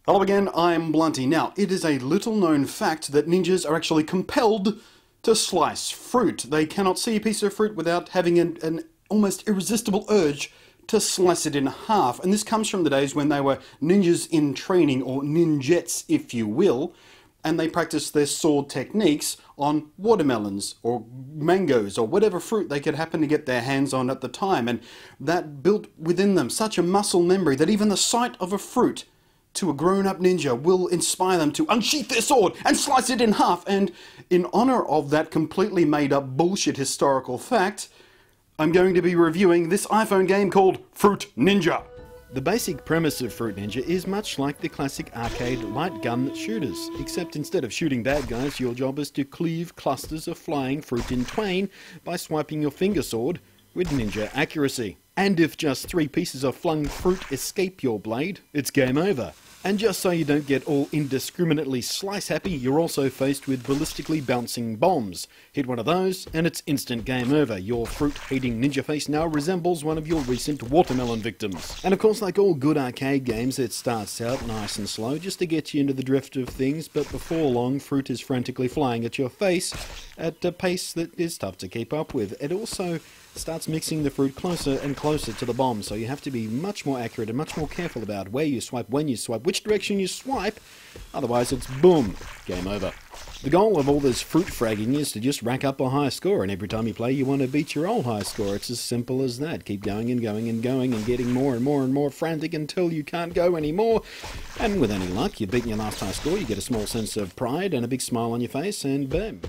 Hello again, I'm Blunty. Now, it is a little known fact that ninjas are actually compelled to slice fruit. They cannot see a piece of fruit without having an almost irresistible urge to slice it in half. And this comes from the days when they were ninjas in training, or ninjets if you will, and they practiced their sword techniques on watermelons or mangoes or whatever fruit they could happen to get their hands on at the time. And that built within them such a muscle memory that even the sight of a fruit to a grown-up ninja will inspire them to unsheath their sword and slice it in half. And in honor of that completely made-up bullshit historical fact, I'm going to be reviewing this iPhone game called FruitNinja. The basic premise of FruitNinja is much like the classic arcade light gun shooters, except instead of shooting bad guys, your job is to cleave clusters of flying fruit in twain by swiping your finger sword with ninja accuracy. And if just 3 pieces of flung fruit escape your blade, it's game over. And just so you don't get all indiscriminately slice happy, you're also faced with ballistically bouncing bombs. Hit one of those, and it's instant game over. Your fruit-hating ninja face now resembles one of your recent watermelon victims. And of course, like all good arcade games, it starts out nice and slow, just to get you into the drift of things, but before long, fruit is frantically flying at your face at a pace that is tough to keep up with. It also starts mixing the fruit closer and closer to the bomb, so you have to be much more accurate and much more careful about where you swipe, when you swipe, which direction you swipe, otherwise it's boom, game over. The goal of all this fruit fragging is to just rack up a high score, and every time you play you want to beat your old high score. It's as simple as that. Keep going and going and going and getting more and more and more frantic until you can't go anymore. And with any luck, you've beaten your last high score, you get a small sense of pride and a big smile on your face, and boom.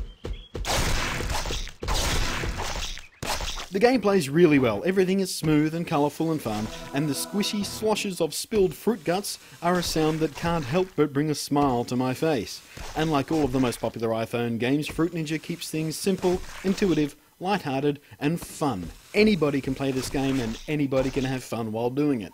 The game plays really well, everything is smooth and colourful and fun, and the squishy sloshes of spilled fruit guts are a sound that can't help but bring a smile to my face. And like all of the most popular iPhone games, FruitNinja keeps things simple, intuitive, lighthearted, and fun. Anybody can play this game and anybody can have fun while doing it.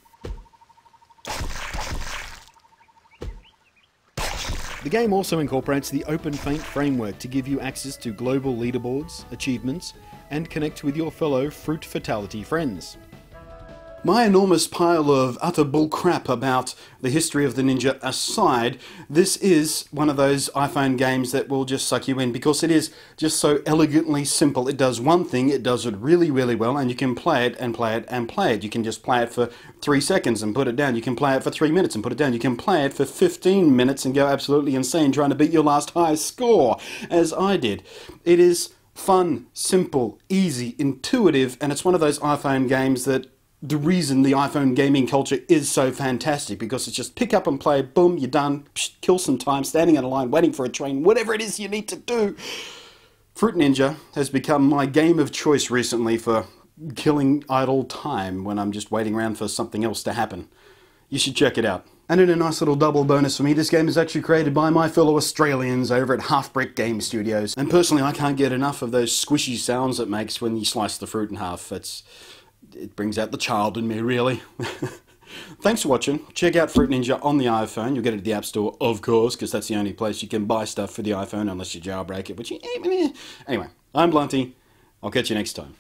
The game also incorporates the Open Paint framework to give you access to global leaderboards, achievements, and connect with your fellow Fruit Fatality friends. My enormous pile of utter bullcrap about the history of the ninja aside, this is one of those iPhone games that will just suck you in because it is just so elegantly simple. It does one thing, it does it really, really well, and you can play it and play it and play it. You can just play it for 3 seconds and put it down. You can play it for 3 minutes and put it down. You can play it for 15 minutes and go absolutely insane trying to beat your last high score, as I did. It is fun, simple, easy, intuitive, and it's one of those iPhone games that the reason the iPhone gaming culture is so fantastic, because it's just pick up and play, boom, you're done, kill some time, standing in a line, waiting for a train, whatever it is you need to do. FruitNinja has become my game of choice recently for killing idle time when I'm just waiting around for something else to happen. You should check it out. And in a nice little double bonus for me, this game is actually created by my fellow Australians over at Half Brick Game Studios. And personally, I can't get enough of those squishy sounds it makes when you slice the fruit in half. It brings out the child in me, really. Thanks for watching. Check out FruitNinja on the iPhone. You'll get it at the App Store, of course, because that's the only place you can buy stuff for the iPhone unless you jailbreak it. Anyway, I'm Blunty. I'll catch you next time.